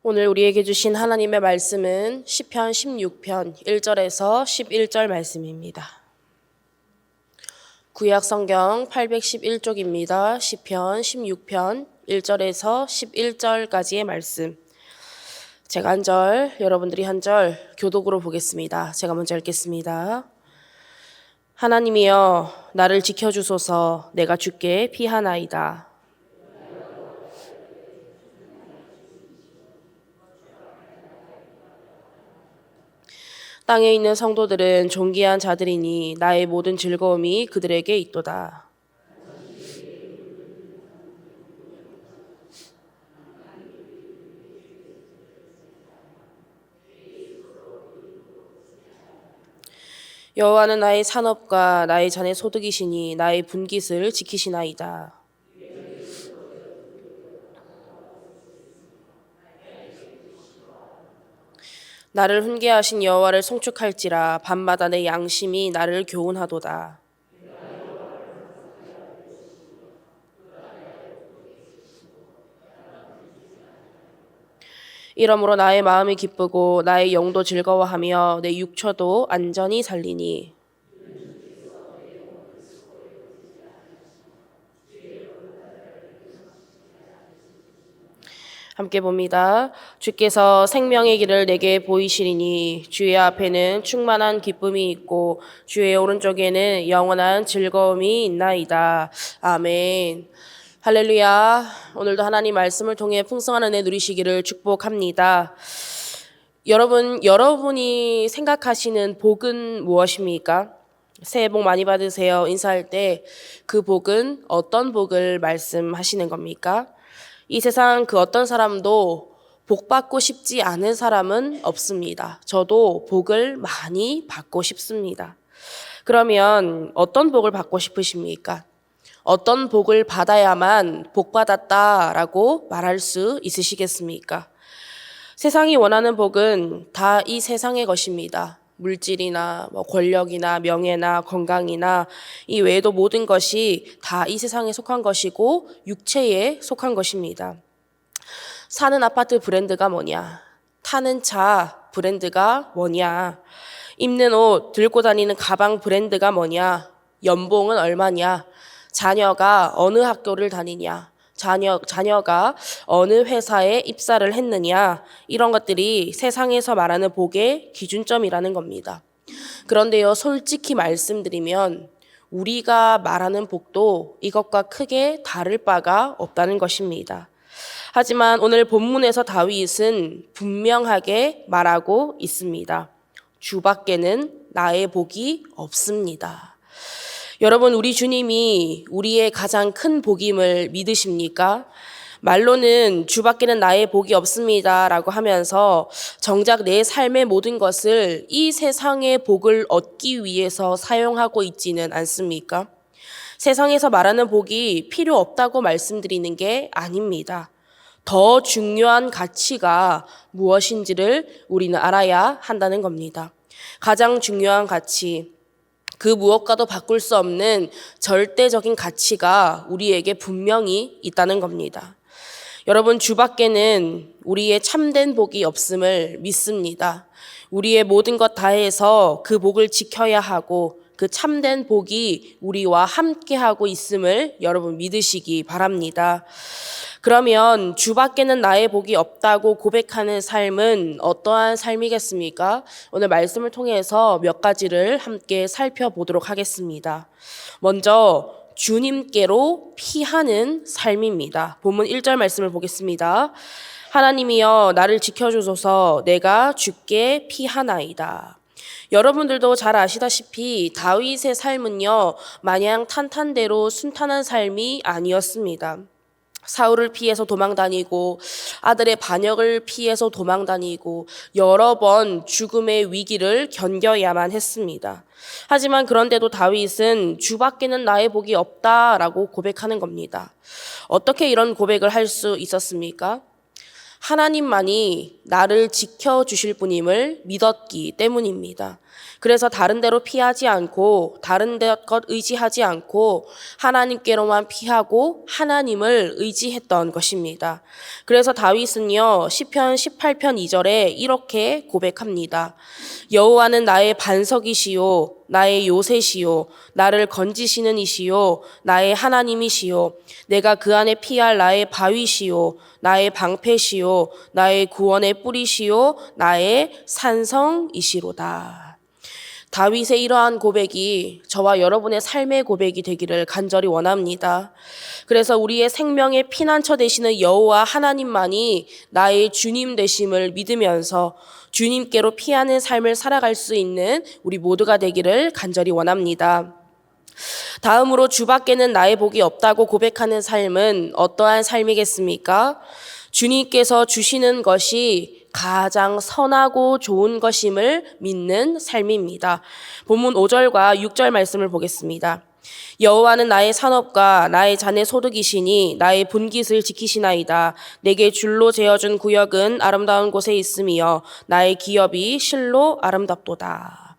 오늘 우리에게 주신 하나님의 말씀은 시편 16편 1절에서 11절 말씀입니다. 구약 성경 811쪽입니다. 시편 16편 1절에서 11절까지의 말씀. 제가 한 절, 여러분들이 한 절 교독으로 보겠습니다. 제가 먼저 읽겠습니다. 하나님이여 나를 지켜주소서. 내가 주께 피하나이다. 땅에 있는 성도들은 존귀한 자들이니 나의 모든 즐거움이 그들에게 있도다. 여호와는 나의 산업과 나의 잔의 소득이시니 나의 분깃을 지키시나이다. 나를 훈계하신 여호와를 송축할지라 밤마다 내 양심이 나를 교훈하도다. 이러므로 나의 마음이 기쁘고 나의 영도 즐거워하며 내 육처도 안전히 살리니. 함께 봅니다. 주께서 생명의 길을 내게 보이시리니 주의 앞에는 충만한 기쁨이 있고 주의 오른쪽에는 영원한 즐거움이 있나이다. 아멘. 할렐루야. 오늘도 하나님 말씀을 통해 풍성한 은혜 누리시기를 축복합니다. 여러분이 생각하시는 복은 무엇입니까? 새해 복 많이 받으세요. 인사할 때 그 복은 어떤 복을 말씀하시는 겁니까? 이 세상 그 어떤 사람도 복 받고 싶지 않은 사람은 없습니다. 저도 복을 많이 받고 싶습니다. 그러면 어떤 복을 받고 싶으십니까? 어떤 복을 받아야만 복 받았다라고 말할 수 있으시겠습니까? 세상이 원하는 복은 다 이 세상의 것입니다. 물질이나 권력이나 명예나 건강이나 이 외에도 모든 것이 다 이 세상에 속한 것이고 육체에 속한 것입니다. 사는 아파트 브랜드가 뭐냐? 타는 차 브랜드가 뭐냐? 입는 옷, 들고 다니는 가방 브랜드가 뭐냐? 연봉은 얼마냐? 자녀가 어느 학교를 다니냐? 자녀가 어느 회사에 입사를 했느냐, 이런 것들이 세상에서 말하는 복의 기준점이라는 겁니다. 그런데요, 솔직히 말씀드리면 우리가 말하는 복도 이것과 크게 다를 바가 없다는 것입니다. 하지만 오늘 본문에서 다윗은 분명하게 말하고 있습니다. 주밖에는 나의 복이 없습니다. 여러분, 우리 주님이 우리의 가장 큰 복임을 믿으십니까? 말로는 주밖에는 나의 복이 없습니다 라고 하면서 정작 내 삶의 모든 것을 이 세상의 복을 얻기 위해서 사용하고 있지는 않습니까? 세상에서 말하는 복이 필요 없다고 말씀드리는 게 아닙니다. 더 중요한 가치가 무엇인지를 우리는 알아야 한다는 겁니다. 가장 중요한 가치, 그 무엇과도 바꿀 수 없는 절대적인 가치가 우리에게 분명히 있다는 겁니다. 여러분, 주밖에는 우리의 참된 복이 없음을 믿습니다. 우리의 모든 것 다해서 그 복을 지켜야 하고 그 참된 복이 우리와 함께하고 있음을 여러분 믿으시기 바랍니다. 그러면 주밖에는 나의 복이 없다고 고백하는 삶은 어떠한 삶이겠습니까? 오늘 말씀을 통해서 몇 가지를 함께 살펴보도록 하겠습니다. 먼저 주님께로 피하는 삶입니다. 본문 1절 말씀을 보겠습니다. 하나님이여 나를 지켜주소서. 내가 주께 피하나이다. 여러분들도 잘 아시다시피 다윗의 삶은요, 마냥 탄탄대로 순탄한 삶이 아니었습니다. 사울을 피해서 도망다니고 아들의 반역을 피해서 도망다니고 여러 번 죽음의 위기를 견뎌야만 했습니다. 하지만 그런데도 다윗은 주밖에는 나의 복이 없다라고 고백하는 겁니다. 어떻게 이런 고백을 할 수 있었습니까? 하나님만이 나를 지켜주실 분임을 믿었기 때문입니다. 그래서 다른 데로 피하지 않고 다른 것 의지하지 않고 하나님께로만 피하고 하나님을 의지했던 것입니다. 그래서 다윗은요, 시편 18편 2절에 이렇게 고백합니다. 여호와는 나의 반석이시요 나의 요새시요 나를 건지시는 이시요 나의 하나님이시요 내가 그 안에 피할 나의 바위시요 나의 방패시요 나의 구원의 뿌리시요 나의 산성이시로다. 다윗의 이러한 고백이 저와 여러분의 삶의 고백이 되기를 간절히 원합니다. 그래서 우리의 생명의 피난처 되시는 여호와 하나님만이 나의 주님 되심을 믿으면서 주님께로 피하는 삶을 살아갈 수 있는 우리 모두가 되기를 간절히 원합니다. 다음으로 주밖에는 나의 복이 없다고 고백하는 삶은 어떠한 삶이겠습니까? 주님께서 주시는 것이 가장 선하고 좋은 것임을 믿는 삶입니다. 본문 5절과 6절 말씀을 보겠습니다. 여호와는 나의 산업과 나의 자네 소득이시니 나의 분깃을 지키시나이다. 내게 줄로 재어준 구역은 아름다운 곳에 있으며 나의 기업이 실로 아름답도다.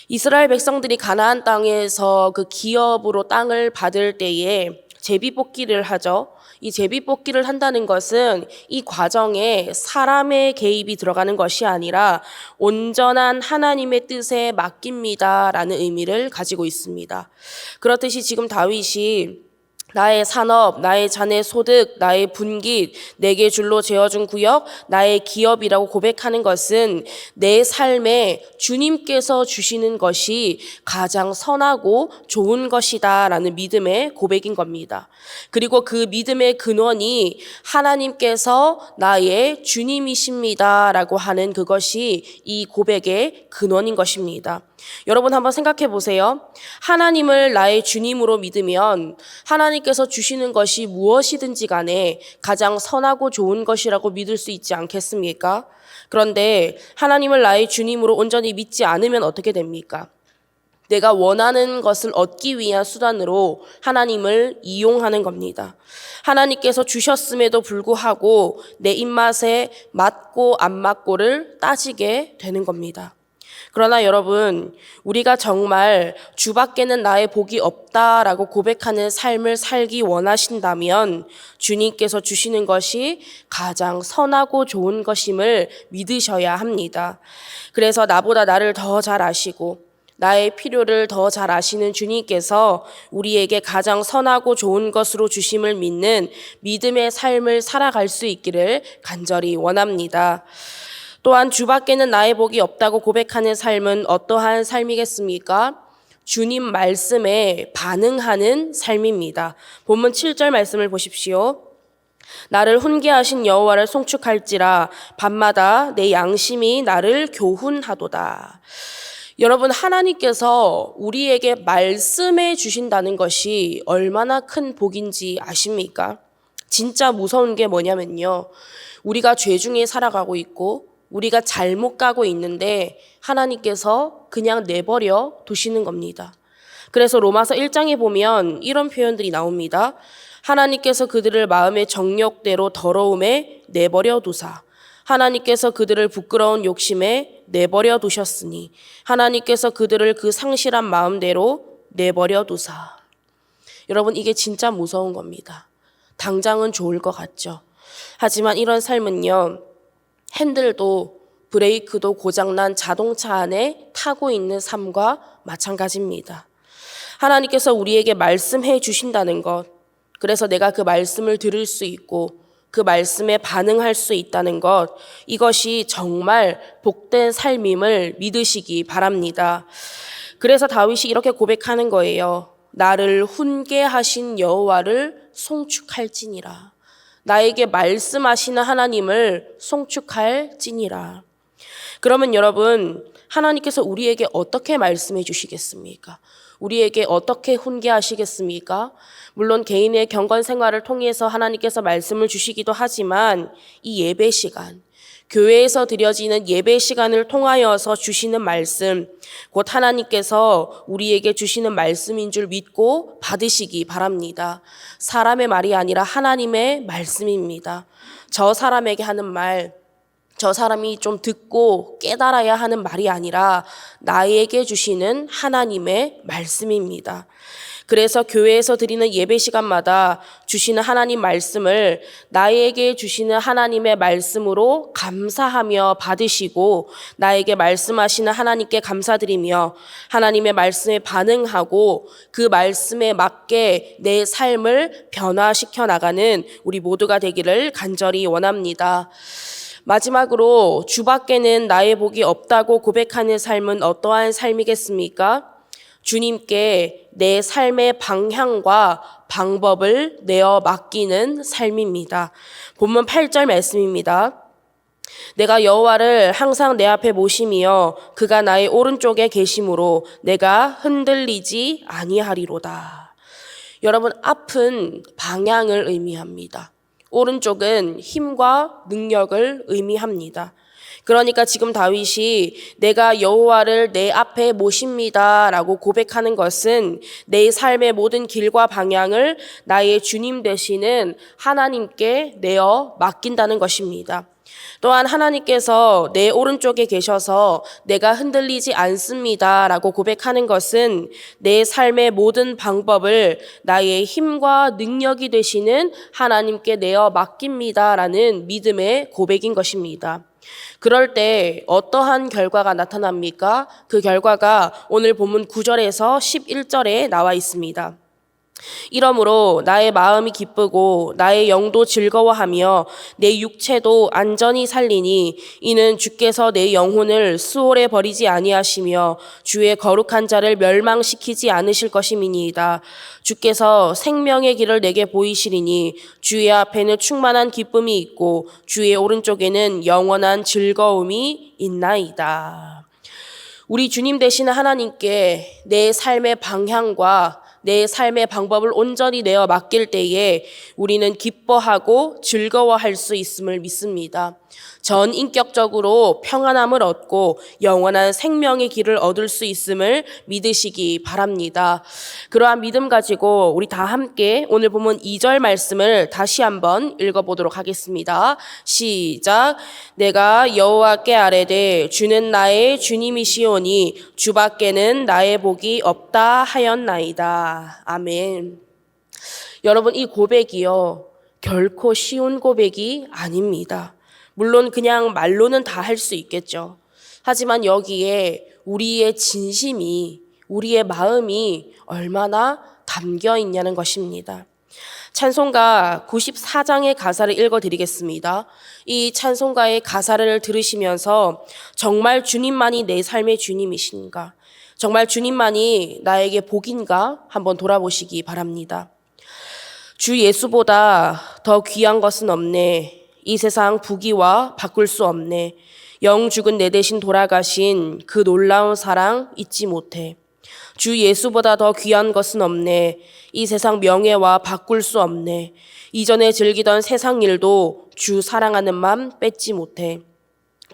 이스라엘 백성들이 가나안 땅에서 그 기업으로 땅을 받을 때에 제비뽑기를 하죠. 이 제비뽑기를 한다는 것은 이 과정에 사람의 개입이 들어가는 것이 아니라 온전한 하나님의 뜻에 맡깁니다라는 의미를 가지고 있습니다. 그렇듯이 지금 다윗이 나의 산업, 나의 자네 소득, 나의 분깃, 내게 줄로 재어준 구역, 나의 기업이라고 고백하는 것은 내 삶에 주님께서 주시는 것이 가장 선하고 좋은 것이다 라는 믿음의 고백인 겁니다. 그리고 그 믿음의 근원이 하나님께서 나의 주님이십니다 라고 하는 그것이 이 고백의 근원인 것입니다. 여러분 한번 생각해 보세요. 하나님을 나의 주님으로 믿으면 하나님께서 주시는 것이 무엇이든지 간에 가장 선하고 좋은 것이라고 믿을 수 있지 않겠습니까? 그런데 하나님을 나의 주님으로 온전히 믿지 않으면 어떻게 됩니까? 내가 원하는 것을 얻기 위한 수단으로 하나님을 이용하는 겁니다. 하나님께서 주셨음에도 불구하고 내 입맛에 맞고 안 맞고를 따지게 되는 겁니다. 그러나 여러분, 우리가 정말 주밖에는 나의 복이 없다라고 고백하는 삶을 살기 원하신다면 주님께서 주시는 것이 가장 선하고 좋은 것임을 믿으셔야 합니다. 그래서 나보다 나를 더 잘 아시고 나의 필요를 더 잘 아시는 주님께서 우리에게 가장 선하고 좋은 것으로 주심을 믿는 믿음의 삶을 살아갈 수 있기를 간절히 원합니다. 또한 주밖에는 나의 복이 없다고 고백하는 삶은 어떠한 삶이겠습니까? 주님 말씀에 반응하는 삶입니다. 본문 7절 말씀을 보십시오. 나를 훈계하신 여호와를 송축할지라 밤마다 내 양심이 나를 교훈하도다. 여러분, 하나님께서 우리에게 말씀해 주신다는 것이 얼마나 큰 복인지 아십니까? 진짜 무서운 게 뭐냐면요. 우리가 죄 중에 살아가고 있고 우리가 잘못 가고 있는데 하나님께서 그냥 내버려 두시는 겁니다. 그래서 로마서 1장에 보면 이런 표현들이 나옵니다. 하나님께서 그들을 마음의 정욕대로 더러움에 내버려 두사 하나님께서 그들을 부끄러운 욕심에 내버려 두셨으니 하나님께서 그들을 그 상실한 마음대로 내버려 두사. 여러분, 이게 진짜 무서운 겁니다. 당장은 좋을 것 같죠. 하지만 이런 삶은요, 핸들도 브레이크도 고장난 자동차 안에 타고 있는 삶과 마찬가지입니다. 하나님께서 우리에게 말씀해 주신다는 것, 그래서 내가 그 말씀을 들을 수 있고 그 말씀에 반응할 수 있다는 것, 이것이 정말 복된 삶임을 믿으시기 바랍니다. 그래서 다윗이 이렇게 고백하는 거예요. 나를 훈계하신 여호와를 송축할지니라. 나에게 말씀하시는 하나님을 송축할지니라. 그러면 여러분, 하나님께서 우리에게 어떻게 말씀해 주시겠습니까? 우리에게 어떻게 훈계하시겠습니까? 물론 개인의 경건 생활을 통해서 하나님께서 말씀을 주시기도 하지만 이 예배 시간, 교회에서 드려지는 예배 시간을 통하여서 주시는 말씀, 곧 하나님께서 우리에게 주시는 말씀인 줄 믿고 받으시기 바랍니다. 사람의 말이 아니라 하나님의 말씀입니다. 저 사람에게 하는 말, 저 사람이 좀 듣고 깨달아야 하는 말이 아니라 나에게 주시는 하나님의 말씀입니다. 그래서 교회에서 드리는 예배 시간마다 주시는 하나님 말씀을 나에게 주시는 하나님의 말씀으로 감사하며 받으시고 나에게 말씀하시는 하나님께 감사드리며 하나님의 말씀에 반응하고 그 말씀에 맞게 내 삶을 변화시켜 나가는 우리 모두가 되기를 간절히 원합니다. 마지막으로 주 밖에는 나의 복이 없다고 고백하는 삶은 어떠한 삶이겠습니까? 주님께 내 삶의 방향과 방법을 내어 맡기는 삶입니다. 본문 8절 말씀입니다. 내가 여호와를 항상 내 앞에 모심이여 그가 나의 오른쪽에 계심으로 내가 흔들리지 아니하리로다. 여러분, 앞은 방향을 의미합니다. 오른쪽은 힘과 능력을 의미합니다. 그러니까 지금 다윗이 내가 여호와를 내 앞에 모십니다 라고 고백하는 것은 내 삶의 모든 길과 방향을 나의 주님 되시는 하나님께 내어 맡긴다는 것입니다. 또한 하나님께서 내 오른쪽에 계셔서 내가 흔들리지 않습니다 라고 고백하는 것은 내 삶의 모든 방법을 나의 힘과 능력이 되시는 하나님께 내어 맡깁니다 라는 믿음의 고백인 것입니다. 그럴 때 어떠한 결과가 나타납니까? 그 결과가 오늘 본문 9절에서 11절에 나와 있습니다. 이러므로 나의 마음이 기쁘고 나의 영도 즐거워하며 내 육체도 안전히 살리니 이는 주께서 내 영혼을 수월에 버리지 아니하시며 주의 거룩한 자를 멸망시키지 않으실 것임이니이다. 주께서 생명의 길을 내게 보이시리니 주의 앞에는 충만한 기쁨이 있고 주의 오른쪽에는 영원한 즐거움이 있나이다. 우리 주님 되시는 하나님께 내 삶의 방향과 내 삶의 방법을 온전히 내어 맡길 때에 우리는 기뻐하고 즐거워할 수 있음을 믿습니다. 전 인격적으로 평안함을 얻고 영원한 생명의 길을 얻을 수 있음을 믿으시기 바랍니다. 그러한 믿음 가지고 우리 다 함께 오늘 본문 2절 말씀을 다시 한번 읽어보도록 하겠습니다. 시작. 내가 여호와께 아뢰되 주는 나의 주님이시오니 주밖에는 나의 복이 없다 하였나이다. 아멘. 여러분, 이 고백이요 결코 쉬운 고백이 아닙니다. 물론 그냥 말로는 다 할 수 있겠죠. 하지만 여기에 우리의 진심이, 우리의 마음이 얼마나 담겨 있냐는 것입니다. 찬송가 94장의 가사를 읽어드리겠습니다. 이 찬송가의 가사를 들으시면서 정말 주님만이 내 삶의 주님이신가? 정말 주님만이 나에게 복인가? 한번 돌아보시기 바랍니다. 주 예수보다 더 귀한 것은 없네. 이 세상 부귀와 바꿀 수 없네. 영 죽은 내 대신 돌아가신 그 놀라운 사랑 잊지 못해. 주 예수보다 더 귀한 것은 없네. 이 세상 명예와 바꿀 수 없네. 이전에 즐기던 세상 일도 주 사랑하는 맘 뺏지 못해.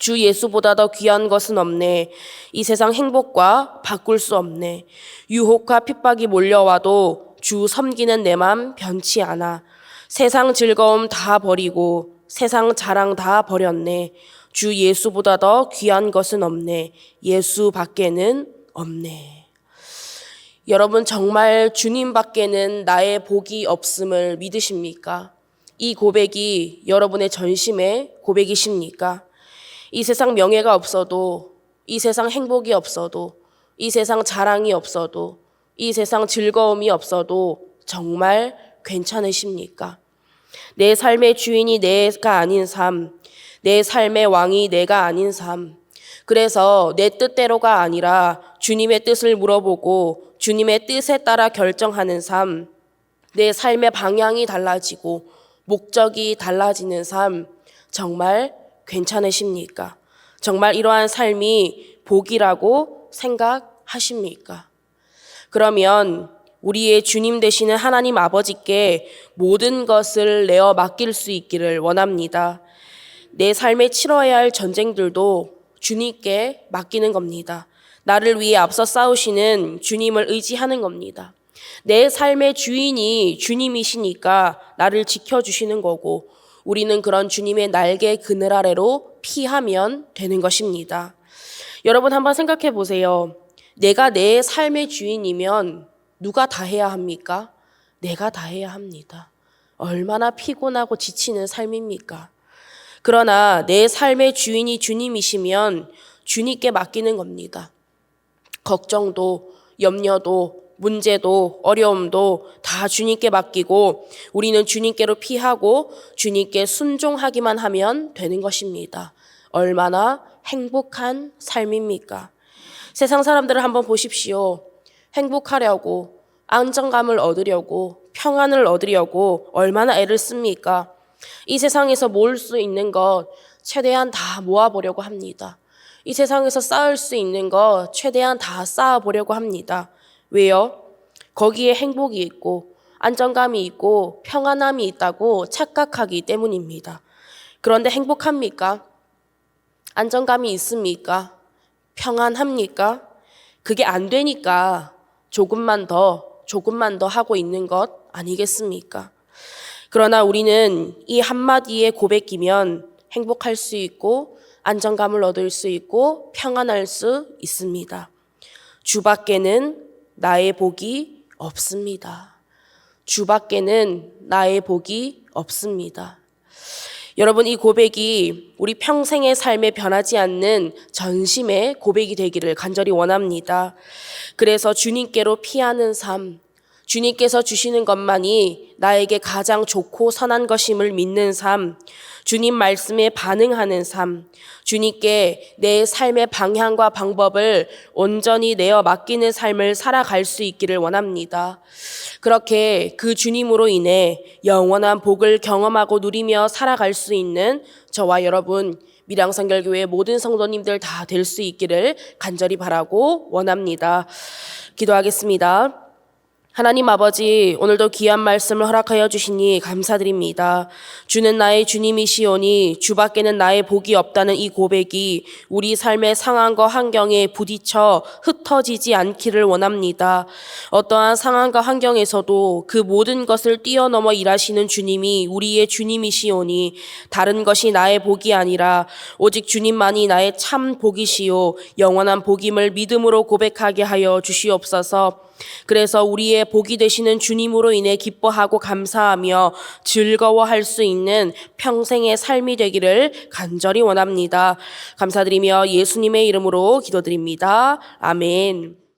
주 예수보다 더 귀한 것은 없네. 이 세상 행복과 바꿀 수 없네. 유혹과 핍박이 몰려와도 주 섬기는 내 맘 변치 않아. 세상 즐거움 다 버리고 세상 자랑 다 버렸네. 주 예수보다 더 귀한 것은 없네. 예수 밖에는 없네. 여러분, 정말 주님 밖에는 나의 복이 없음을 믿으십니까? 이 고백이 여러분의 전심의 고백이십니까? 이 세상 명예가 없어도, 이 세상 행복이 없어도, 이 세상 자랑이 없어도, 이 세상 즐거움이 없어도 정말 괜찮으십니까? 내 삶의 주인이 내가 아닌 삶, 내 삶의 왕이 내가 아닌 삶. 그래서 내 뜻대로가 아니라 주님의 뜻을 물어보고 주님의 뜻에 따라 결정하는 삶. 내 삶의 방향이 달라지고 목적이 달라지는 삶. 정말 괜찮으십니까? 정말 이러한 삶이 복이라고 생각하십니까? 그러면 우리의 주님 되시는 하나님 아버지께 모든 것을 내어 맡길 수 있기를 원합니다. 내 삶에 치러야 할 전쟁들도 주님께 맡기는 겁니다. 나를 위해 앞서 싸우시는 주님을 의지하는 겁니다. 내 삶의 주인이 주님이시니까 나를 지켜주시는 거고 우리는 그런 주님의 날개 그늘 아래로 피하면 되는 것입니다. 여러분 한번 생각해 보세요. 내가 내 삶의 주인이면 누가 다 해야 합니까? 내가 다 해야 합니다. 얼마나 피곤하고 지치는 삶입니까? 그러나 내 삶의 주인이 주님이시면 주님께 맡기는 겁니다. 걱정도, 염려도, 문제도, 어려움도 다 주님께 맡기고 우리는 주님께로 피하고 주님께 순종하기만 하면 되는 것입니다. 얼마나 행복한 삶입니까? 세상 사람들을 한번 보십시오. 행복하려고, 안정감을 얻으려고, 평안을 얻으려고 얼마나 애를 씁니까? 이 세상에서 모을 수 있는 것 최대한 다 모아보려고 합니다. 이 세상에서 쌓을 수 있는 것 최대한 다 쌓아보려고 합니다. 왜요? 거기에 행복이 있고 안정감이 있고 평안함이 있다고 착각하기 때문입니다. 그런데 행복합니까? 안정감이 있습니까? 평안합니까? 그게 안 되니까 조금만 더 하고 있는 것 아니겠습니까? 그러나 우리는 이 한마디의 고백이면 행복할 수 있고 안정감을 얻을 수 있고 평안할 수 있습니다. 주밖에는 나의 복이 없습니다. 주밖에는 나의 복이 없습니다. 여러분 이 고백이 우리 평생의 삶에 변하지 않는 전심의 고백이 되기를 간절히 원합니다. 그래서 주님께로 피하는 삶, 주님께서 주시는 것만이 나에게 가장 좋고 선한 것임을 믿는 삶, 주님 말씀에 반응하는 삶, 주님께 내 삶의 방향과 방법을 온전히 내어 맡기는 삶을 살아갈 수 있기를 원합니다. 그렇게 그 주님으로 인해 영원한 복을 경험하고 누리며 살아갈 수 있는 저와 여러분, 밀양선결교회 모든 성도님들 다 될 수 있기를 간절히 바라고 원합니다. 기도하겠습니다. 하나님 아버지, 오늘도 귀한 말씀을 허락하여 주시니 감사드립니다. 주는 나의 주님이시오니 주밖에는 나의 복이 없다는 이 고백이 우리 삶의 상황과 환경에 부딪혀 흩어지지 않기를 원합니다. 어떠한 상황과 환경에서도 그 모든 것을 뛰어넘어 일하시는 주님이 우리의 주님이시오니 다른 것이 나의 복이 아니라 오직 주님만이 나의 참 복이시오 영원한 복임을 믿음으로 고백하게 하여 주시옵소서. 그래서 우리의 복이 되시는 주님으로 인해 기뻐하고 감사하며 즐거워할 수 있는 평생의 삶이 되기를 간절히 원합니다. 감사드리며 예수님의 이름으로 기도드립니다. 아멘.